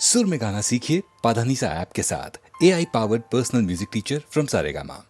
सुर में गाना सीखिए पाधानीसा ऐप के साथ। AI powered personal music teacher from Saregama.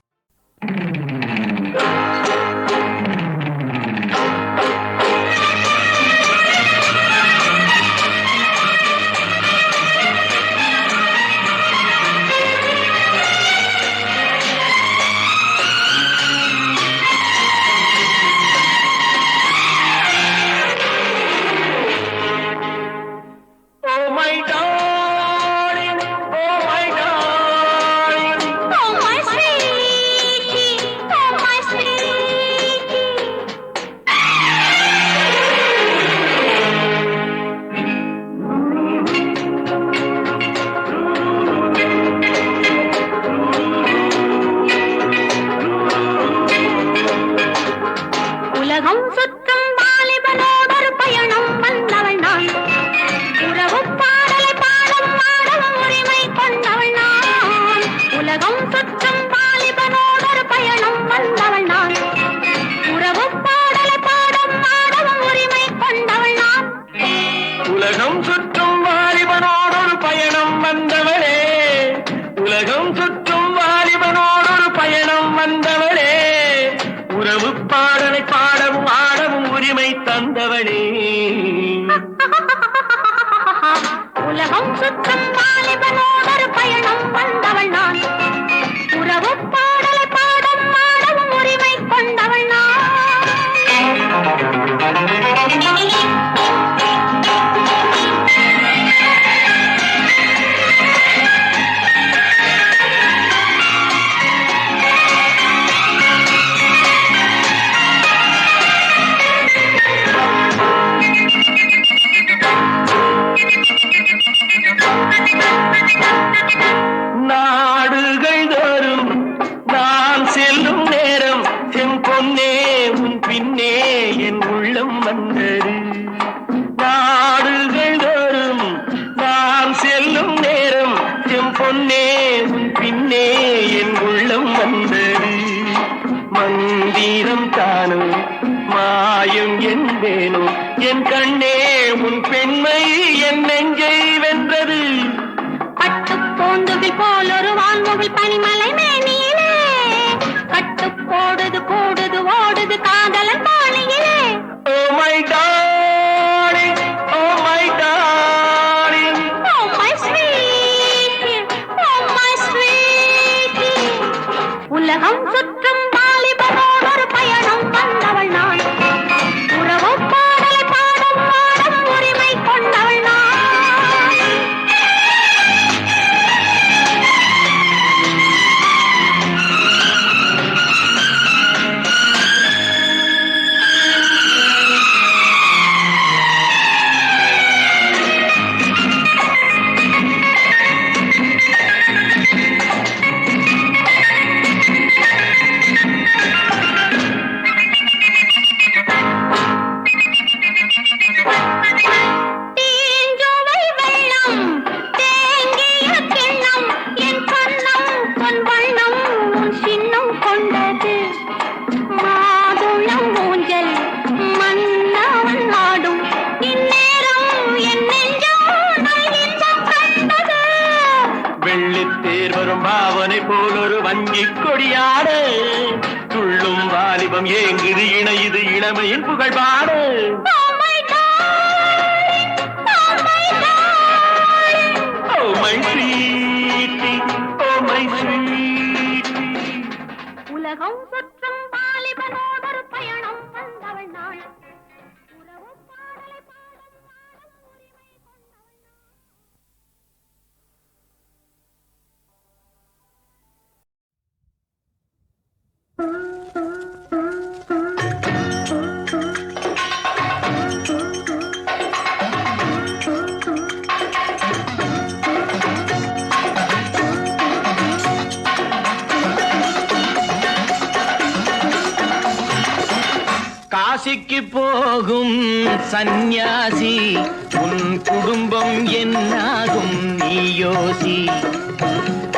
காசிக்கு போகும் சந்நியாசி உன் குடும்பம் என்னாகும் நீ யோசி.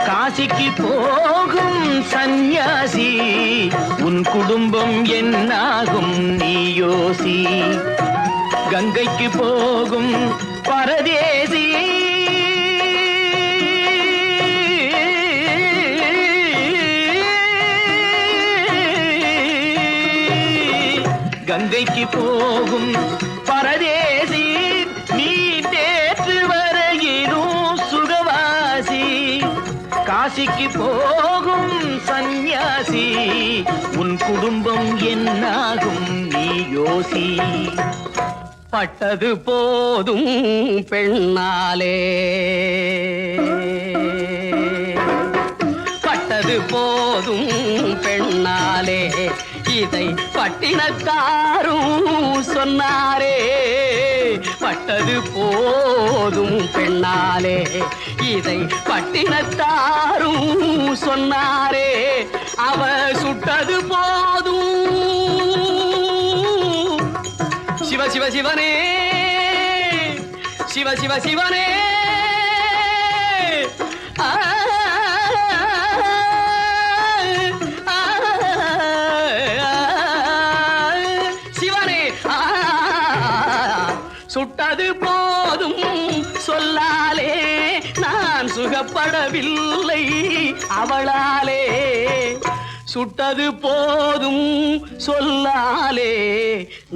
காசிக்கு போகும் சந்நியாசி உன் குடும்பம் என்னாகும் நீ யோசி. கங்கைக்கு போகும் பரதேசி இலங்கைக்கு போகும் பரதேசி நீ நேற்று வரையிலும் சுகவாசி காசிக்கு போகும் சந்நியாசி உன் குடும்பம் என்னாகும் நீ யோசி பட்டது போதும் பெண்ணாலே பட்டது போதும் பெண்ணாலே இதை பட்டினக்காரும் சொன்னாரே பட்டது போதும் பெண்ணாலே இதை பட்டினத்தாரும் சொன்னாரே அவ சுட்டது போதும் சிவ சிவ சிவனே சிவ சிவ சிவனே சிவனே சுட்டது போதும் சொல்லாலே நான் சுகப்படவில்லை அவளாலே சுட்டது போதும் சொல்லாலே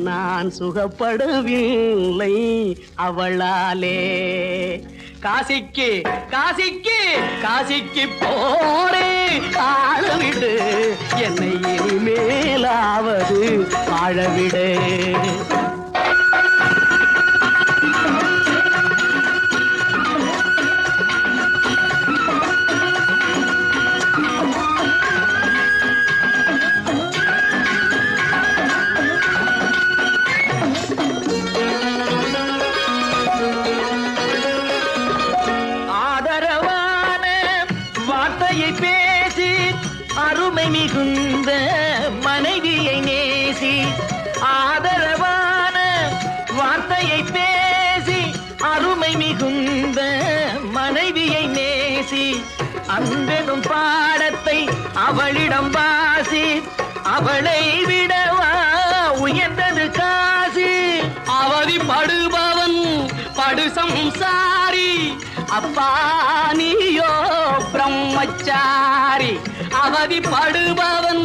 நான் சுகப்படவில்லை அவளாலே காசிக்கு காசிக்கு காசிக்கு போரே ஆளவிடு என்னை இனிமேலாவது வாழவிடு பேசி அருமை மிகுந்த மனைவியை நேசி ஆதரவான வார்த்தையை பேசி அருமை மிகுந்த மனைவியை நேசி அன்பெனும் பாடத்தை அவளிடம் வாசி அவளை விடவா உயர்ந்தது காசி அவதிப்படுபவன் படு சம்சாரி அப்பா நீயோ பிரம்மச்சாரி அவதிப்படுபவன்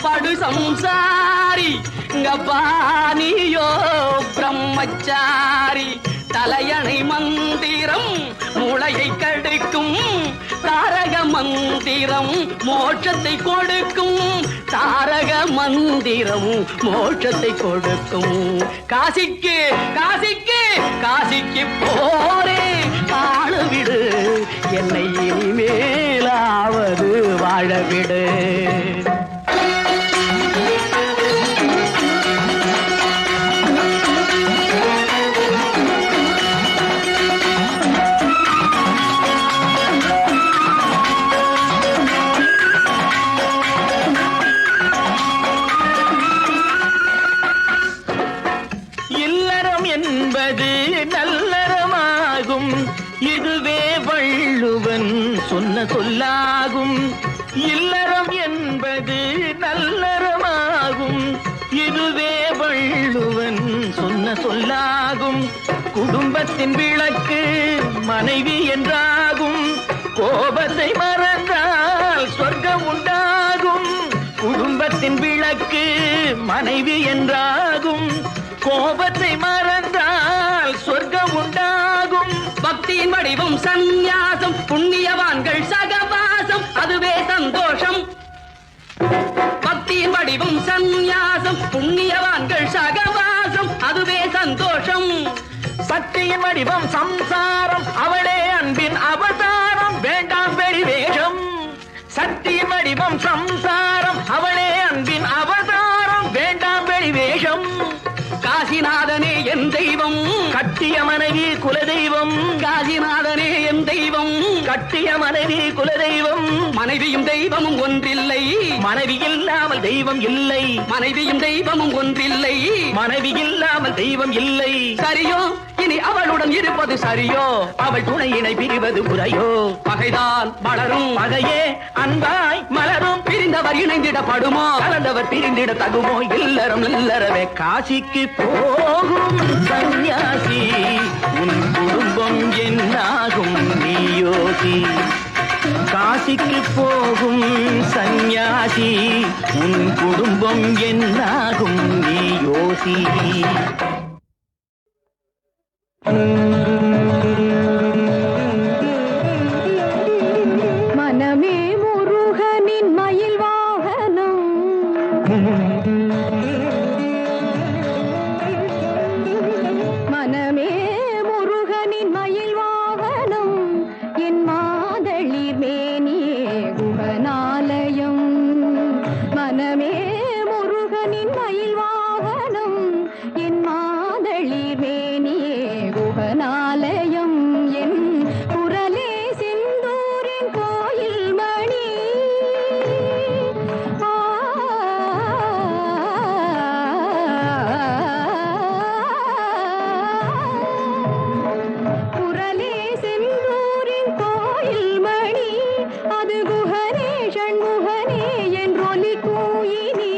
படு சம்சாரி அப்பா நீயோ பிரம்மச்சாரி தலையணை மந்திரம் மூளையை கெடுக்கும் தாரக மந்திரம் மோட்சத்தை கொடுக்கும் தாரக மந்திரம் மோட்சத்தை கொடுக்கும் காசிக்கு காசிக்கு காசிக்கு போரே ஆளவிடு என்னை இனிமேலாவது வாழவிடு என்பது நல்லறமாகும் இதுவே வள்ளுவன் சொன்ன சொல்லாகும் இல்லறம் என்பது நல்லறமாகும் இதுவே வள்ளுவன் சொன்ன சொல்லாகும் குடும்பத்தின் விளக்கு மனைவி என்றாகும் கோபத்தை மறந்தால் சொர்க்கம் உண்டாகும் குடும்பத்தின் விளக்கு மனைவி என்றாகும் கோபத்தை மறந்தால் சொர்க்கம் உண்டாகும் பக்தியின் வடிவம் சந்நியாசம் புண்ணியவான்கள் சகவாசம் அதுவே சந்தோஷம் பக்தியின் வடிவம் சந்நியாசம் புண்ணியவான்கள் சகவாசம் அதுவே சந்தோஷம் சக்தியின் வடிவம் சம்சாரம் அவளே அன்பின் அவதாரம் வேண்டாம் வெளிவேஷம் சக்தியின் வடிவம் சம்சாரம் அவளே அன்பின் அவதாரம் வேண்டாம் வெளிவேஷம் காசிநாதனே என் தெய்வம் கட்டிய மனைவி குலதெய்வம் காசிநாதனே என் தெய்வம் கட்டிய மனைவி குலதெய்வம் மனைவியும் தெய்வமும் ஒன்றில்லை மனைவி இல்லாமல் தெய்வம் இல்லை மனைவியும் தெய்வமும் ஒன்றில்லை மனைவி இல்லாமல் தெய்வம் இல்லை சரியோ இனி அவளுடன் இருப்பது சரியோ அவள் துணையினை பிரிவது முறையோ பகைதான் வளரும் பகையே அன்பாய் மலரும் பிரிந்தவர் இணைந்திடப்படுமோ கலந்தவர் பிரிந்திட தகுமோ இல்லறம் இல்லறவே காசிக்கு போகும் சந்நியாசி உன் குடும்பம் என்னாகும் நீ யோசி காசிக்கு போகும் சந்நியாசி உன் குடும்பம் என்னாகும் நீ யோசி. மனமே முருகனின் மயில் வாகனம், மனமே முருகனின் மயில் வாகனம், என் மாதளிர் மேனியே குகனாலயம். மனமே முருகனின் மயில் வாகனம், என் மாதளிர் மேனியே குகனாலயம். என் குரலே செந்தூரின் கோயில் மணி. குரலே செந்தூரின் கோயில் மணி, அது குகனே ஷண்முகனே என்றொலி கூயினி.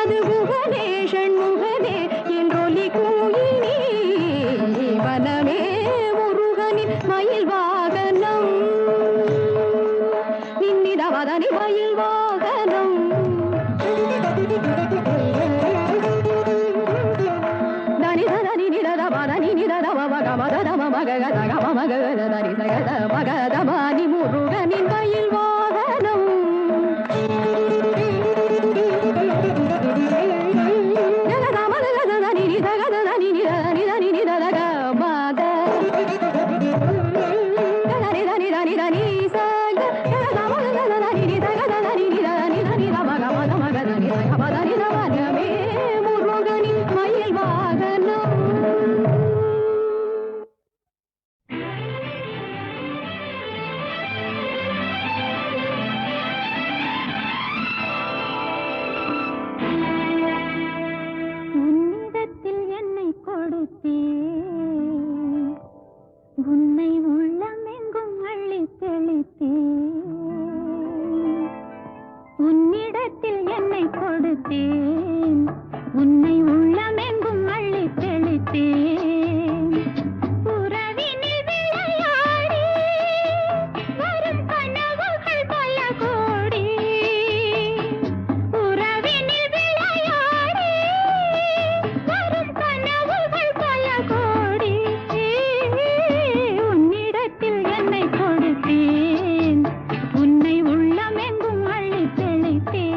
அது குகனே ஷண்முகனே என்றொலி கூயினி. வனமே முருகனின் மயில் வாகனம், நின்னிதவதனி மயில் வாகனம். தனி தனி நிதத பதனி நிதத மக மதத மக கத கம மக தனி சகத மகத மானி முருகனின் மயில் வாகனம். ஜகத மத தனி நிதகத தனி நிதனி தனி நிதக மத தனி தனி தனி தனி சக ஜகத மத தனி நிதகத தனி நிதனி தனி மக மத மக தனி சக பதனி தவனமே முருகனின் மயில் வாகனம். உன்னிடத்தில் என்னை கொடுத்தேன், உன்னை உள்ளமெங்கும் அள்ளி தெளித்தேன். உன்னிடத்தில் என்னை கொடுத்தேன், உன்னை உள்ளமெங்கும் அள்ளி தெளித்தேன். உறவினில் விளையாடி வரும் கனவுகள் பல கோடி. உறவினில் விளையாடி வரும் கனவுகள் பல கோடி. உன்னிடத்தில் என்னை கொடுத்தேன், உன்னை உள்ளமெங்கும் அள்ளி தெளித்தேன்.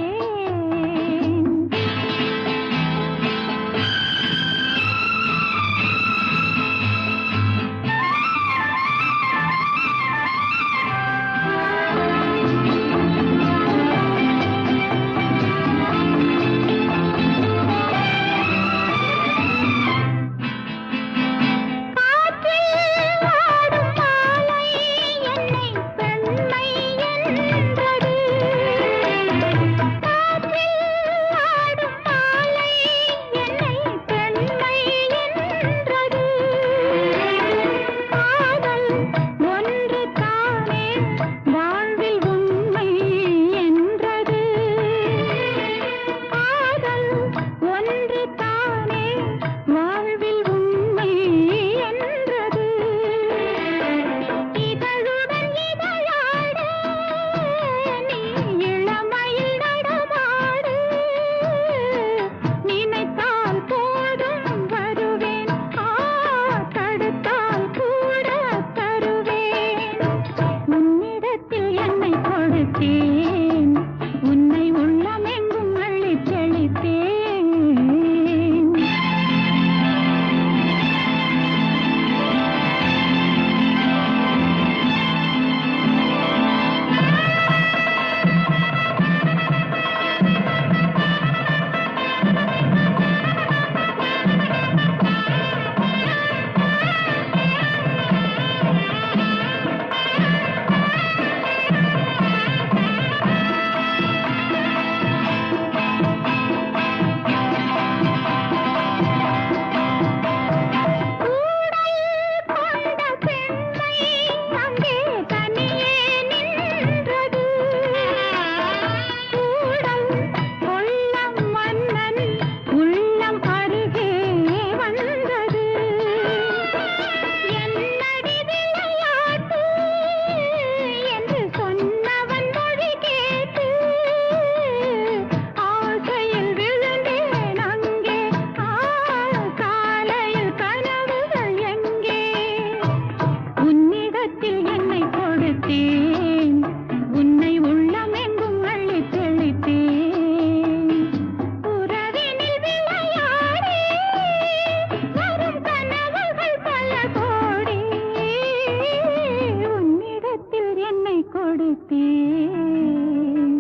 பார்த்தேன்.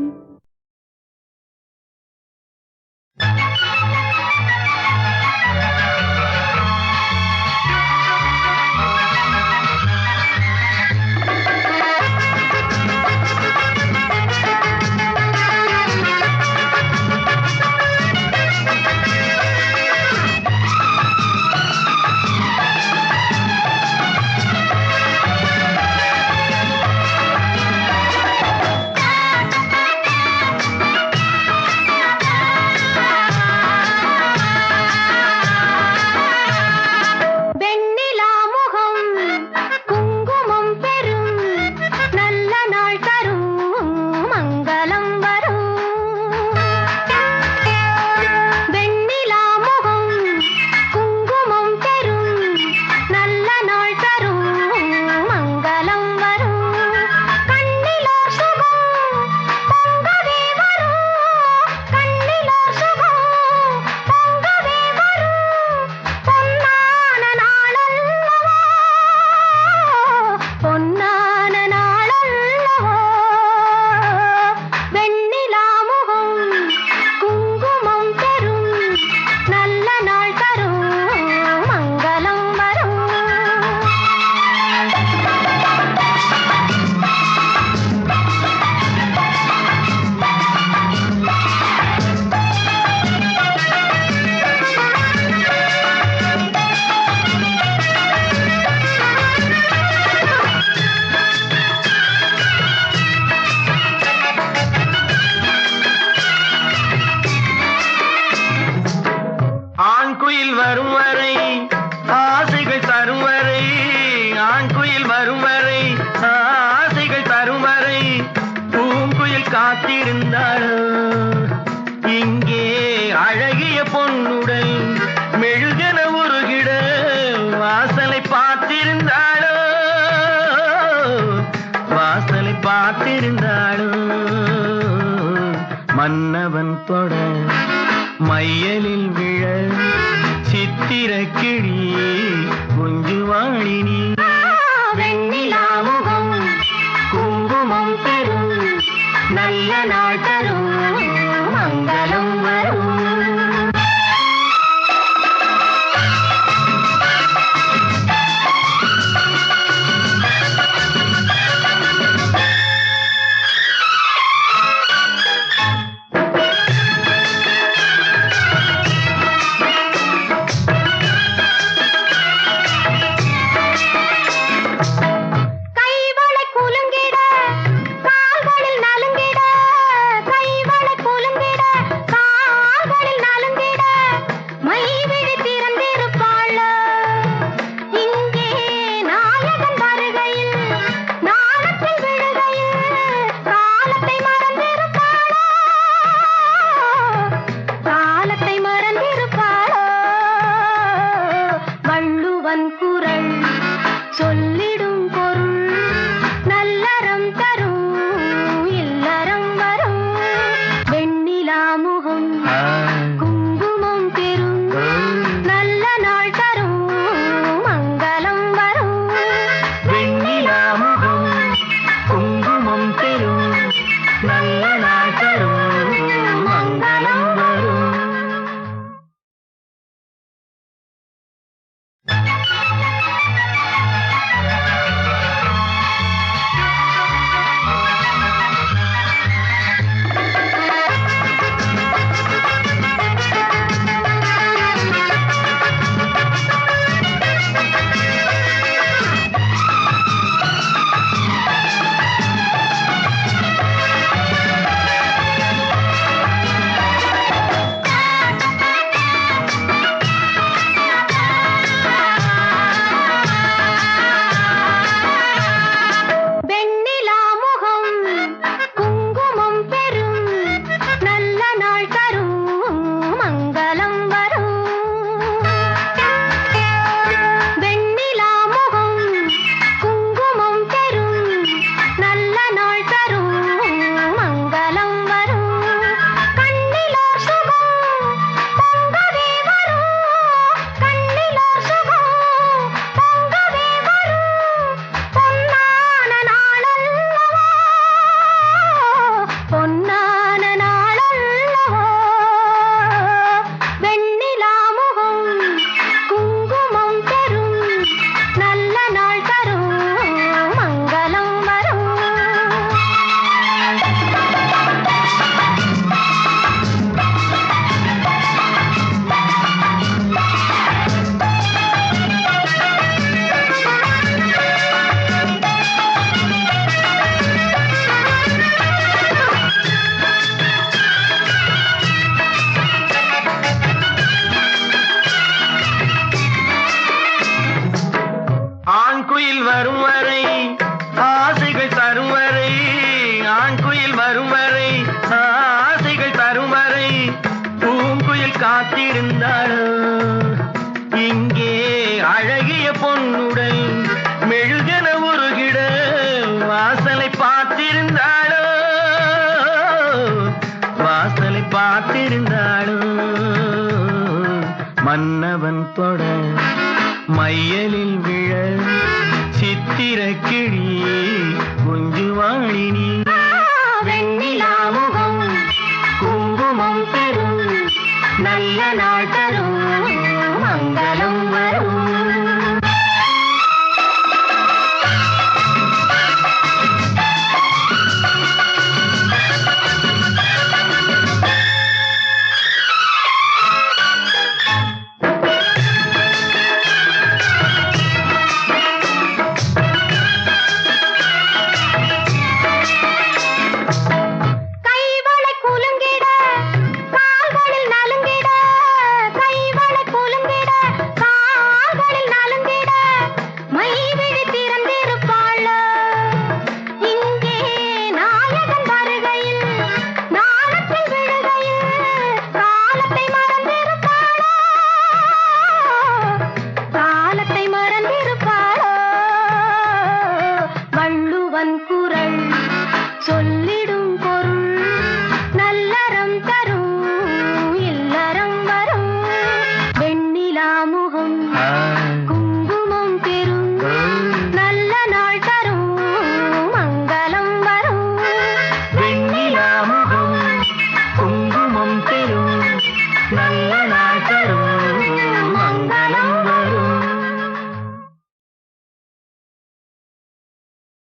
வெண்ணிலா முகம் குங்குமம் பெறும் நல்ல நாள் தரும் மங்களம் வரும். வெண்ணிலா முகம் குங்குமம் பெறும் நல்ல நாள் தரும் மங்களம் வரும். கண்ணிலோர் சுகம் பொங்கவே வரும். கண்ணிலோர் சுகம் பொங்கவே வரும். பொன்னான நாளல்லவோ பொன்னான நாளல்லவோ. வெண்ணிலா முகம் குங்குமம் பெறும் நல்ல நாள் தரும் மங்களம் வரும். ஆண் குயில் வரும் வரை ஆசைகள் தரும் வரை. ஆண் குயில் வரும் வரை ஆசைகள் தரும் வரை. பூங்குயில் காத்திருந்தாளோ இங்கே அழகிய பொன்னுடன் மெழுகென உருகிட வாசலை பார்த்திருந்தாளோ வாசலை பார்த்திருந்தாளோ. மன்னவன் தொட மையலில் விழ சித்திர கிளி குஞ்சுவாழினி. வெண்ணிலா முகம் குங்குமம் பெறும் நல்ல நாள் தரும் மங்களம் வரும். கைவளை குலுங்கிட கால்களில் நலுங்கிட. கைவளை தொட மையலில் விழ சித்திர கிளி குஞ்சுவாழினி வெண்ணிலாமுகம் குங்குமம் பெறும் நல்ல நாள் தரும் மங்களம் வரும் சொல்லிடும் பொருள் நல்லறம் தரும் இல்லறம் வரும் வெண்ணிலாமுகம் குங்குமம் பெறும் நல்ல நாள் தரும் மங்களம் வரும் வெண்ணிலாமுகம் குங்குமம் பெறும் நல்ல